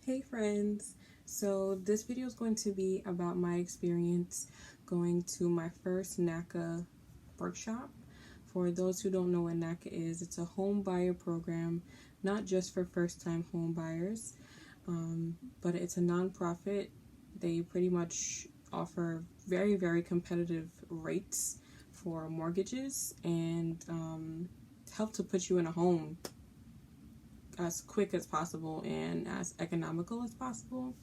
Hey friends, so this video is going to be about my experience going to my first Naca workshop. For those who don't know what Naca is, it's a home buyer program, not just for first-time home buyers, but it's a nonprofit. They pretty much offer very competitive rates for mortgages and help to put you in a home as quick as possible and as economical as possible.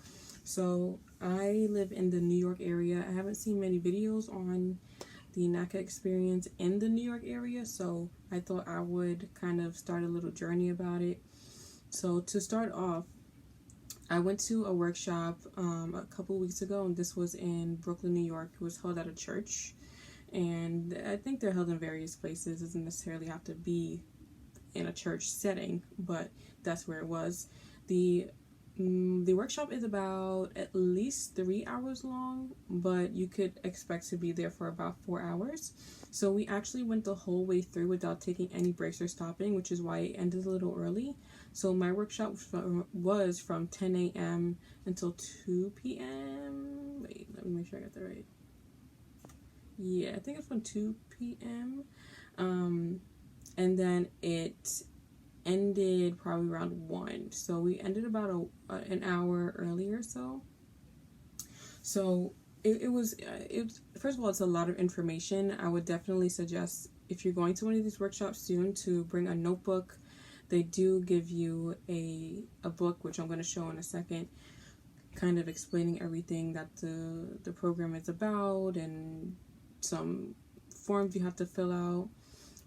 So I live in the New York area. I haven't seen many videos on the Naca experience in the New York area, so I thought I would kind of start a little journey about it. So to start off, I went to a workshop a couple weeks ago, and this was in Brooklyn, New York. It was held at a church, and I think they're held in various places. It doesn't necessarily have to be in a church setting, but that's where it was. The workshop is about at least 3 hours long, but you could expect to be there for about 4 hours. So we actually went the whole way through without taking any breaks or stopping, which is why it ended a little early. So my workshop was from 10 a.m. until 2 p.m. Wait, let me make sure I got that right. Yeah, I think it's from 2 p.m. And then it ended probably around 1. So we ended about an hour earlier. So it was first of all, it's a lot of information. I would definitely suggest, if you're going to one of these workshops soon, to bring a notebook. They do give you a book, which I'm going to show in a second, kind of explaining everything that the program is about and some forms you have to fill out.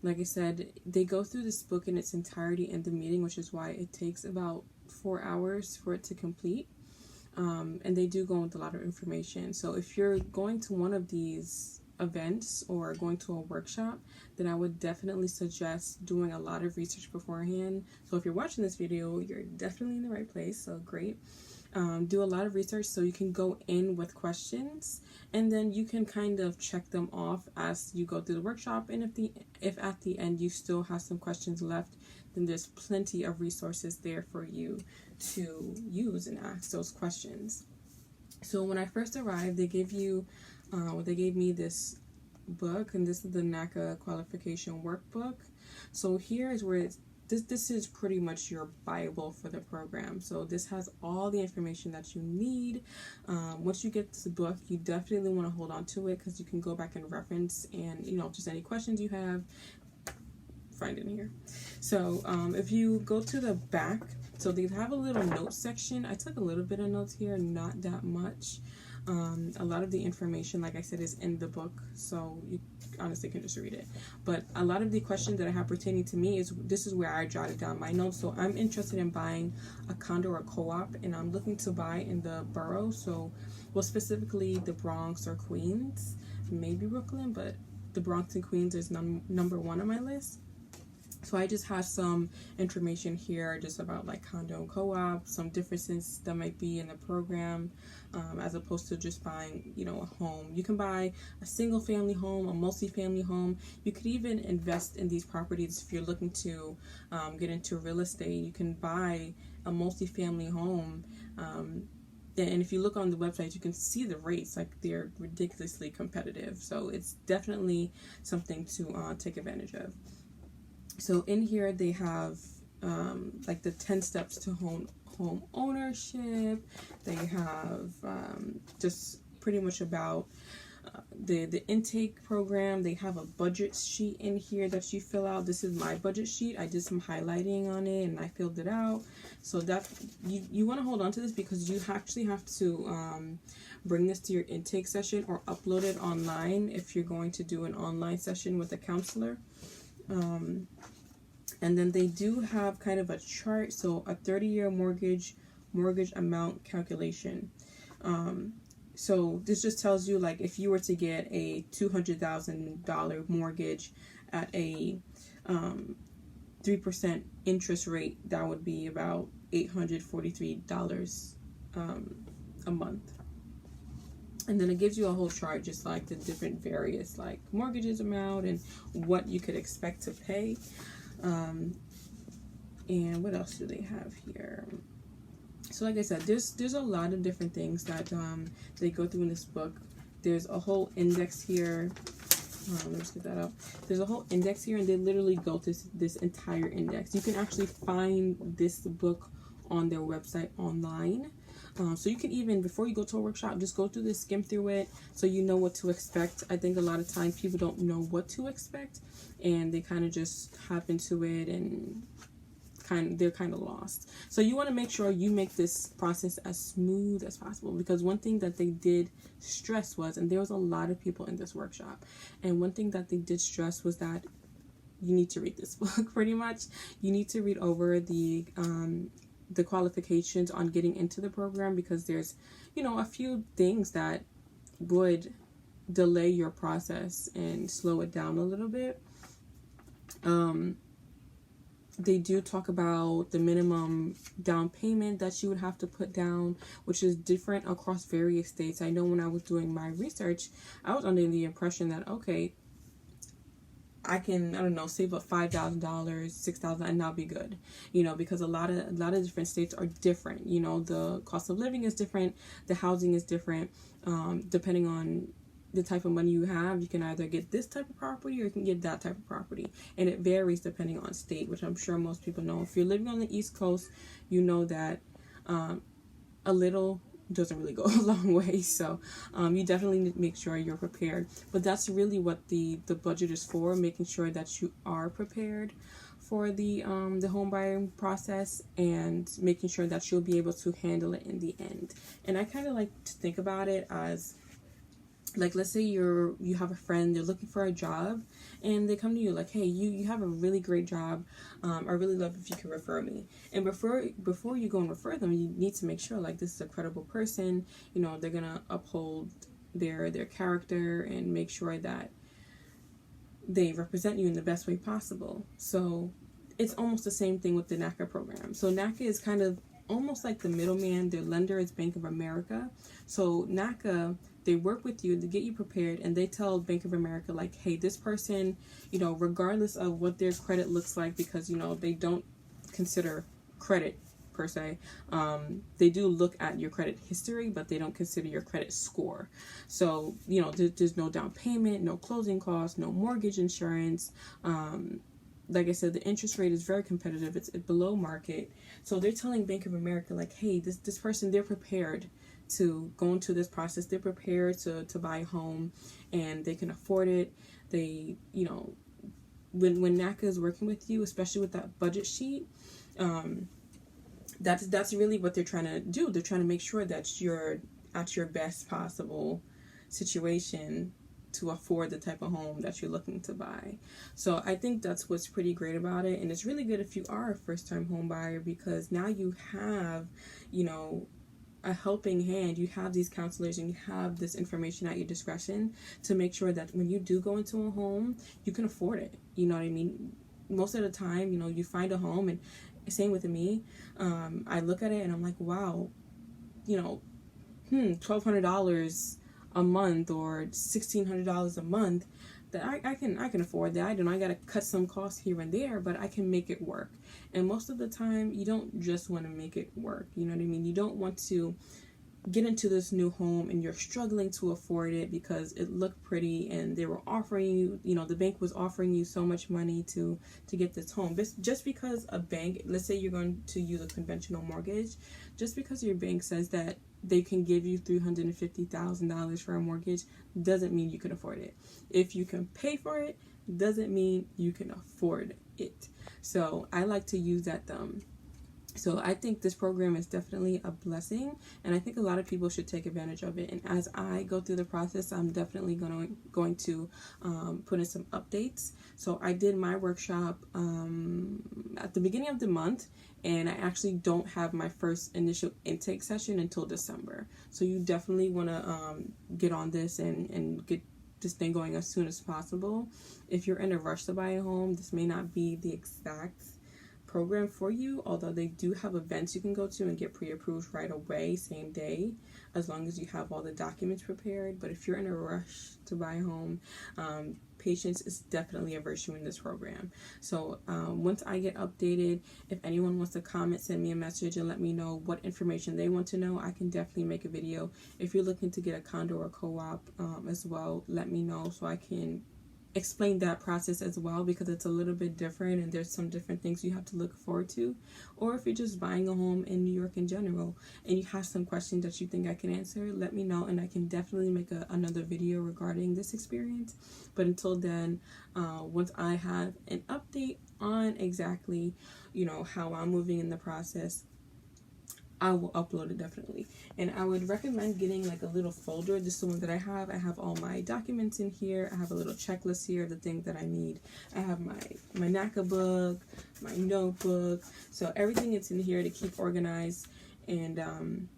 Like I said, they go through this book in its entirety in the meeting, which is why it takes about 4 hours for it to complete. And they do go into a lot of information. So if you're going to one of these events or going to a workshop, then I would definitely suggest doing a lot of research beforehand. So if you're watching this video, you're definitely in the right place. So great. Do a lot of research so you can go in with questions, and then you can kind of check them off as you go through the workshop. And if at the end you still have some questions left, then there's plenty of resources there for you to use and ask those questions. So when I first arrived, they gave me this book, and this is the Naca qualification workbook. So here is where this is pretty much your Bible for the program. So this has all the information that you need. Once you get the book, you definitely want to hold on to it, because you can go back and reference, and just any questions you have, find it in here. So if you go to the back, so they have a little notes section. I took a little bit of notes here, not that much. A lot of the information, like I said, is in the book, so you honestly can just read it. But a lot of the questions that I have pertaining to me this is where I jotted down my notes. So I'm interested in buying a condo or co-op, and I'm looking to buy in the borough. So, well, specifically the Bronx or Queens, maybe Brooklyn, but the Bronx and Queens is number 1 on my list. So I just have some information here just about like condo and co-op, some differences that might be in the program, as opposed to just buying, a home. You can buy a single family home, a multi-family home. You could even invest in these properties if you're looking to get into real estate. You can buy a multi-family home. And if you look on the website, you can see the rates, like they're ridiculously competitive. So it's definitely something to take advantage of. So in here they have like the 10 steps to home ownership. They have just pretty much about the intake program. They have a budget sheet in here that you fill out. This is my budget sheet. I did some highlighting on it and I filled it out. So that you want to hold on to this, because you actually have to bring this to your intake session or upload it online if you're going to do an online session with a counselor. And then they do have kind of a chart, so a 30-year mortgage amount calculation. So this just tells you, like, if you were to get a $200,000 mortgage at a 3% interest rate, that would be about $843 a month. And then it gives you a whole chart, just like the different various like mortgages amount and what you could expect to pay. And what else do they have here? So like I said, there's a lot of different things that they go through in this book. There's a whole index here. Let's get that up. There's a whole index here, and they literally go through this entire index. You can actually find this book on their website online. So you can even, before you go to a workshop, just go through this, skim through it, so you know what to expect. I think a lot of times people don't know what to expect, and they kind of just hop into it, and they're kind of lost. So you want to make sure you make this process as smooth as possible, because one thing that they did stress was, and there was a lot of people in this workshop, and one thing that they did stress was that you need to read this book. Pretty much you need to read over the qualifications on getting into the program, because there's, you know, a few things that would delay your process and slow it down a little bit. They do talk about the minimum down payment that you would have to put down, which is different across various states. I know when I was doing my research, I was under the impression that, okay, I can, I don't know, save up $5,000, $6,000, and I'll be good. You know, because a lot of different states are different. You know, the cost of living is different, the housing is different. Depending on the type of money you have, you can either get this type of property or you can get that type of property, and it varies depending on state, which I'm sure most people know. If you're living on the East Coast, you know that a little doesn't really go a long way. So you definitely need to make sure you're prepared. But that's really what the budget is for, making sure that you are prepared for the home buying process, and making sure that you'll be able to handle it in the end. And I kind of like to think about it as, like, let's say you have a friend, they're looking for a job, and they come to you like, hey, you have a really great job. I really love if you could refer me. And before you go and refer them, you need to make sure, like, this is a credible person. You know, they're gonna uphold their character and make sure that they represent you in the best way possible. So it's almost the same thing with the Naca program. So Naca is kind of almost like the middleman. Their lender is Bank of America. So Naca, they work with you to get you prepared, and they tell Bank of America, like, hey, this person, you know, regardless of what their credit looks like, because, you know, they don't consider credit per se. They do look at your credit history, but they don't consider your credit score. So, you know, there's no down payment, no closing costs, no mortgage insurance. Like I said, the interest rate is very competitive. It's below market. So they're telling Bank of America, like, hey, this person, they're prepared to go into this process. They're prepared to buy a home, and they can afford it. They, you know, when NACA is working with you, especially with that budget sheet, that's really what they're trying to do. They're trying to make sure that you're at your best possible situation to afford the type of home that you're looking to buy. So I think that's what's pretty great about it. And it's really good if you are a first-time home buyer, because now you have, you know, a helping hand. You have these counselors, and you have this information at your discretion to make sure that when you do go into a home, you can afford it. You know what I mean? Most of the time, you know, you find a home, and same with me, I look at it and I'm like, wow, you know, $1,200 a month or $1,600 a month, that I can afford that. I gotta cut some costs here and there, but I can make it work. And most of the time, you don't just want to make it work. You know what I mean? You don't want to get into this new home and you're struggling to afford it because it looked pretty and they were offering you, you know, the bank was offering you so much money to get this home. Just because a bank, let's say you're going to use a conventional mortgage, just because your bank says that they can give you $350,000 for a mortgage doesn't mean you can afford it. If you can pay for it, doesn't mean you can afford it. So I like to use that So I think this program is definitely a blessing, and I think a lot of people should take advantage of it. And as I go through the process, I'm definitely going to put in some updates. So I did my workshop at the beginning of the month, and I actually don't have my first initial intake session until December. So you definitely want to get on this and get this thing going as soon as possible. If you're in a rush to buy a home, this may not be the exact program for you, although they do have events you can go to and get pre-approved right away, same day, as long as you have all the documents prepared. But if you're in a rush to buy a home, patience is definitely a virtue in this program. So once I get updated, if anyone wants to comment, send me a message and let me know what information they want to know. I can definitely make a video. If you're looking to get a condo or co-op as well, let me know so I can explain that process as well, because it's a little bit different and there's some different things you have to look forward to. Or if you're just buying a home in New York in general and you have some questions that you think I can answer, let me know and I can definitely make another video regarding this experience. But until then, once I have an update on exactly, how I'm moving in the process, I will upload it definitely. And I would recommend getting like a little folder. This is the one that I have. I have all my documents in here. I have a little checklist here, the things that I need. I have my Naca book, my notebook. So everything is in here to keep organized. And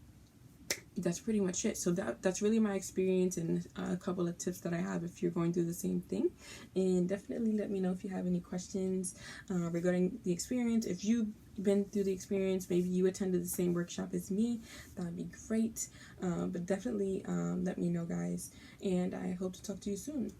that's pretty much it. So that's really my experience and a couple of tips that I have if you're going through the same thing. And definitely let me know if you have any questions regarding the experience. If you've been through the experience, maybe you attended the same workshop as me, that'd be great. But definitely let me know, guys. And I hope to talk to you soon.